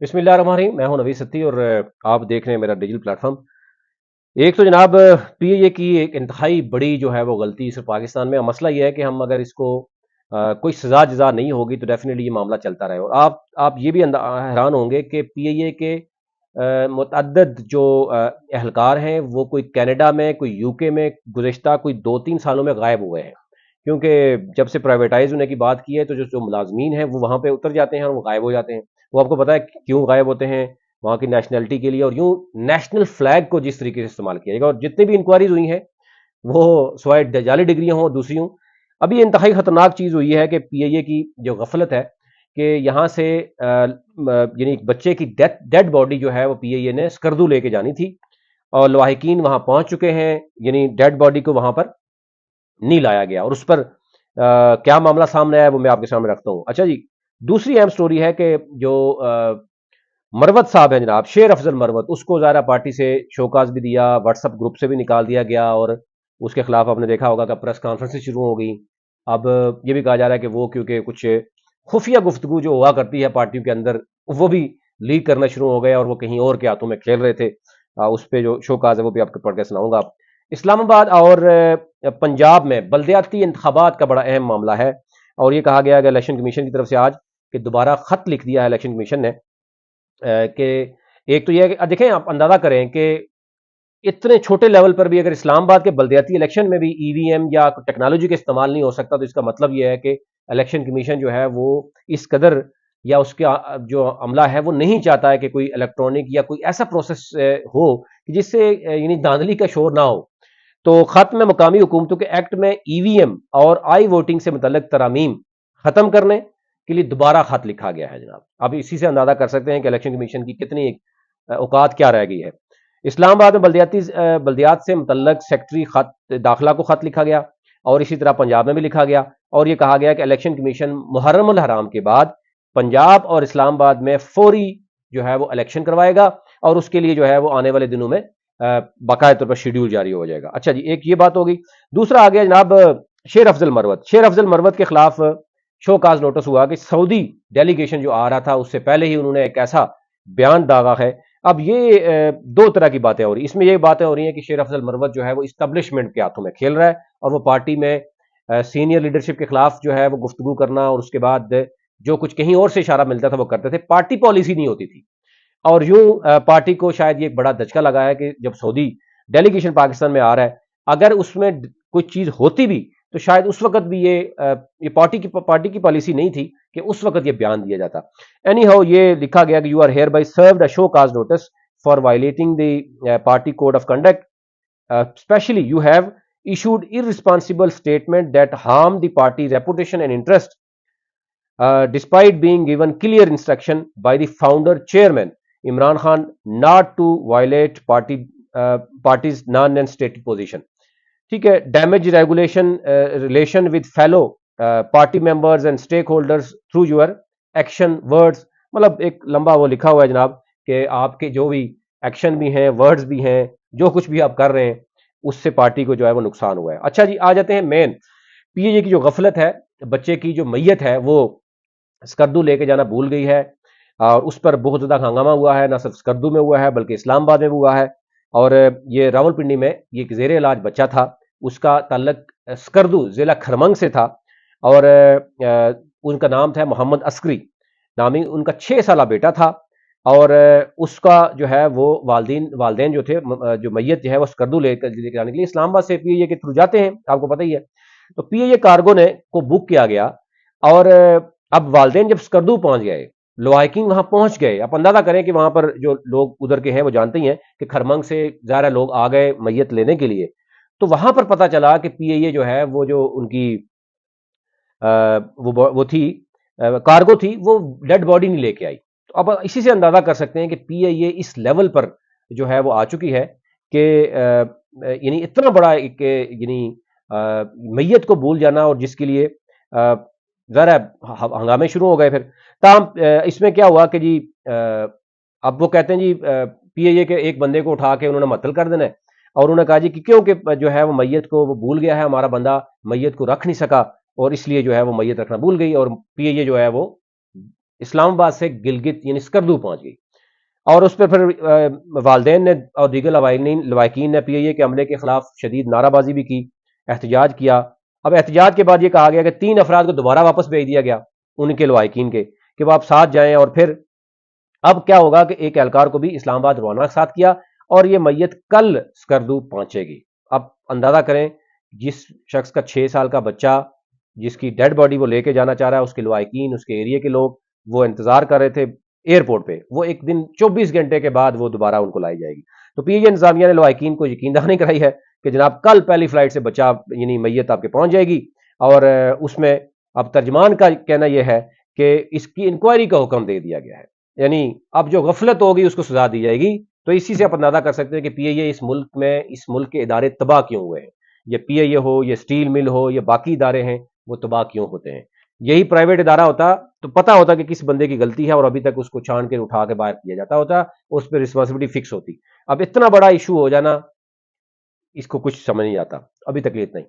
بسم اللہ الرحمن الرحیم، میں ہوں نوید ستی اور آپ دیکھ رہے ہیں میرا ڈیجیٹل پلیٹ فارم۔ ایک تو جناب پی اے کی ایک انتہائی بڑی جو ہے وہ غلطی صرف پاکستان میں، مسئلہ یہ ہے کہ ہم اگر اس کو کوئی سزا جزا نہیں ہوگی تو ڈیفینیٹلی یہ معاملہ چلتا رہے، اور آپ یہ بھی حیران ہوں گے کہ پی اے کے متعدد جو اہلکار ہیں وہ کوئی کینیڈا میں، کوئی یو کے میں گزشتہ کوئی 2-3 سالوں میں غائب ہوئے ہیں، کیونکہ جب سے پرائیویٹائز ہونے کی بات کی ہے تو جو ملازمین ہیں وہ وہاں پہ اتر جاتے ہیں اور وہ غائب ہو جاتے ہیں۔ وہ آپ کو پتا ہے کیوں غائب ہوتے ہیں؟ وہاں کی نیشنلٹی کے لیے، اور یوں نیشنل فلیگ کو جس طریقے سے استعمال کیا جائے گا، اور جتنی بھی انکوائریز ہوئی ہیں وہ سوائے جعلی ڈگریاں ہوں دوسری ہوں، ابھی انتہائی خطرناک چیز ہوئی ہے کہ پی اے کی جو غفلت ہے کہ یہاں سے یعنی ایک بچے کی ڈیڈ باڈی جو ہے وہ پی اے نے اسکردو لے کے جانی تھی، اور لواحقین وہاں پہنچ چکے ہیں، یعنی ڈیڈ باڈی کو وہاں پر نہیں لایا گیا، اور اس پر کیا معاملہ سامنے آیا وہ میں آپ کے سامنے رکھتا ہوں۔ اچھا جی، دوسری اہم سٹوری ہے کہ جو مروت صاحب ہیں جناب، شیر افضل مروت، اس کو ظاہرہ پارٹی سے شوکاز بھی دیا، واٹس اپ گروپ سے بھی نکال دیا گیا، اور اس کے خلاف آپ نے دیکھا ہوگا کہ پریس کانفرنس شروع ہو گئی۔ اب یہ بھی کہا جا رہا ہے کہ وہ کیونکہ کچھ خفیہ گفتگو جو ہوا کرتی ہے پارٹیوں کے اندر وہ بھی لیک کرنا شروع ہو گئے، اور وہ کہیں اور کے ہاتھوں میں کھیل رہے تھے۔ اس پہ جو شوکاز ہے وہ بھی آپ کو پڑھ کے سناؤں گا۔ اسلام آباد اور پنجاب میں بلدیاتی انتخابات کا بڑا اہم معاملہ ہے، اور یہ کہا گیا کہ الیکشن کمیشن کی طرف سے آج کہ دوبارہ خط لکھ دیا ہے الیکشن کمیشن نے، کہ ایک تو یہ ہے کہ دیکھیں آپ اندازہ کریں کہ اتنے چھوٹے لیول پر بھی اگر اسلام آباد کے بلدیاتی الیکشن میں بھی ای وی ایم یا ٹیکنالوجی کا استعمال نہیں ہو سکتا، تو اس کا مطلب یہ ہے کہ الیکشن کمیشن جو ہے وہ اس قدر، یا اس کا جو عملہ ہے وہ نہیں چاہتا ہے کہ کوئی الیکٹرانک یا کوئی ایسا پروسیس ہو کہ جس سے یعنی دھاندلی کا شور نہ ہو۔ تو خط میں مقامی حکومتوں کے ایکٹ میں ای وی ایم اور آئی ووٹنگ سے متعلق ترامیم ختم کرنے کے لیے دوبارہ خط لکھا گیا ہے جناب۔ اب اسی سے اندازہ کر سکتے ہیں کہ الیکشن کمیشن کی کتنی اوقات کیا رہ گئی ہے۔ اسلام آباد میں بلدیات سے متعلق سیکٹری خط داخلہ کو خط لکھا گیا، اور اسی طرح پنجاب میں بھی لکھا گیا، اور یہ کہا گیا کہ الیکشن کمیشن محرم الحرام کے بعد پنجاب اور اسلام آباد میں فوری جو ہے وہ الیکشن کروائے گا، اور اس کے لیے جو ہے وہ آنے والے دنوں میں باقاعدہ طور پر شیڈیول جاری ہو جائے گا۔ اچھا جی، ایک یہ بات ہوگی۔ دوسرا آ گیا جناب شیر افضل مروت۔ شیر افضل مروت کے خلاف شو کاز نوٹس ہوا کہ سعودی ڈیلیگیشن جو آ رہا تھا اس سے پہلے ہی انہوں نے ایک ایسا بیان داغا ہے۔ اب یہ دو طرح کی باتیں ہو رہی ہیں، اس میں یہ باتیں ہو رہی ہیں کہ شیر افضل مروت جو ہے وہ اسٹیبلشمنٹ کے ہاتھوں میں کھیل رہا ہے، اور وہ پارٹی میں سینئر لیڈرشپ کے خلاف جو ہے وہ گفتگو کرنا، اور اس کے بعد جو کچھ کہیں اور سے اشارہ ملتا تھا وہ کرتے تھے، پارٹی پالیسی نہیں ہوتی تھی۔ اور یوں پارٹی کو شاید یہ ایک بڑا دھچکا لگا ہے کہ جب سعودی ڈیلیگیشن پاکستان میں آ رہا ہے، اگر اس میں کوئی چیز ہوتی بھی تو شاید اس وقت بھی یہ پارٹی کی پالیسی نہیں تھی کہ اس وقت یہ بیان دیا جاتا۔ اینی ہاؤ یہ لکھا گیا کہ you are hereby served a show cause notice for violating the party code of conduct, especially you have issued irresponsible statement that harm the party reputation and interest, despite being given clear instruction by the founder chairman Imran Khan not to violate party's non-stated position. ٹھیک ہے، damage relation with fellow party members and stake holders through your action words, مطلب ایک لمبا وہ لکھا ہوا ہے جناب کہ آپ کے جو بھی ایکشن بھی ہیں، ورڈز بھی ہیں، جو کچھ بھی آپ کر رہے ہیں اس سے پارٹی کو جو ہے وہ نقصان ہوا ہے۔ اچھا جی، آ جاتے ہیں مین پی اے کی جو غفلت ہے، بچے کی جو میت ہے وہ اسکردو لے کے جانا بھول گئی ہے، اور اس پر بہت زیادہ ہنگامہ ہوا ہے، نہ صرف اسکردو میں ہوا ہے بلکہ اسلام آباد میں بھی ہوا ہے، اور یہ راول پنڈی میں یہ ایک زیر علاج بچہ تھا، اس کا تعلق اسکردو ضلع کھرمنگ سے تھا، اور ان کا نام تھا محمد عسکری نامی، ان کا 6 سالہ بیٹا تھا، اور اس کا جو ہے وہ والدین جو تھے، جو میت جو ہے وہ اسکردو لے کر جانے کے لیے اسلام آباد سے پی اے کے تھرو جاتے ہیں، آپ کو پتہ ہی ہے۔ تو پی اے کارگو نے کو بک کیا گیا، اور اب والدین جب اسکردو پہنچ گئے، لواحقین وہاں پہنچ گئے، آپ اندازہ کریں کہ وہاں پر جو لوگ ادھر کے ہیں وہ جانتے ہی ہیں کہ کھرمنگ سے ظاہر لوگ آ گئے میت لینے کے لیے، تو وہاں پر پتہ چلا کہ پی اے جو ہے وہ جو ان کی وہ تھی کارگو تھی، وہ ڈیڈ باڈی نہیں لے کے آئی۔ تو اب اسی سے اندازہ کر سکتے ہیں کہ پی اے اس لیول پر جو ہے وہ آ چکی ہے کہ یعنی اتنا بڑا ایک یعنی میت کو بھول جانا، اور جس کے لیے ذرا ہنگامے شروع ہو گئے۔ پھر تاہم اس میں کیا ہوا کہ جی اب وہ کہتے ہیں جی پی اے کے ایک بندے کو اٹھا کے انہوں نے معطل کر دینا ہے، اور انہوں نے کہا جی کہ کیونکہ جو ہے وہ میت کو وہ بھول گیا ہے، ہمارا بندہ میت کو رکھ نہیں سکا، اور اس لیے جو ہے وہ میت رکھنا بھول گئی، اور پی اے جو ہے وہ اسلام آباد سے گلگت یعنی اسکردو پہنچ گئی، اور اس پہ پھر والدین نے اور دیگر لوائقین نے پی ائی اے کے عملے کے خلاف شدید نعرہ بازی بھی کی، احتجاج کیا۔ اب احتجاج کے بعد یہ کہا گیا کہ 3 افراد کو دوبارہ واپس بھیج دیا گیا، ان کے لوائقین کے، کہ وہ آپ ساتھ جائیں، اور پھر اب کیا ہوگا کہ ایک اہلکار کو بھی اسلام آباد روانہ ساتھ کیا، اور یہ میت کل اسکردو پہنچے گی۔ اب اندازہ کریں، جس شخص کا 6 سال کا بچہ، جس کی ڈیڈ باڈی وہ لے کے جانا چاہ رہا ہے، اس کے لوائقین، اس کے ایریے کے لوگ، وہ انتظار کر رہے تھے ایئرپورٹ پہ، وہ ایک دن 24 گھنٹے کے بعد وہ دوبارہ ان کو لائی جائے گی۔ تو پی اے انتظامیہ نے لوائقین کو یقین دہانی کرائی ہے کہ جناب کل پہلی فلائٹ سے بچہ یعنی میت آپ کے پہنچ جائے گی، اور اس میں اب ترجمان کا کہنا یہ ہے کہ اس کی انکوائری کا حکم دے دیا گیا ہے، یعنی اب جو غفلت ہوگی اس کو سزا دی جائے گی۔ تو اسی سے آپ اندازہ کر سکتے ہیں کہ پی ائی اے اس ملک میں، اس ملک کے ادارے تباہ کیوں ہوئے ہیں۔ یہ پی ائی اے ہو، یہ اسٹیل مل ہو، یہ باقی ادارے ہیں، وہ تباہ کیوں ہوتے ہیں؟ یہی پرائیویٹ ادارہ ہوتا تو پتا ہوتا کہ کس بندے کی غلطی ہے، اور ابھی تک اس کو چھان کے اٹھا کے باہر کیا جاتا ہوتا، اس پہ رسپانسبلٹی فکس ہوتی۔ اب اتنا بڑا ایشو ہو جانا، اس کو کچھ سمجھ نہیں آتا، ابھی تک اتنا ہی۔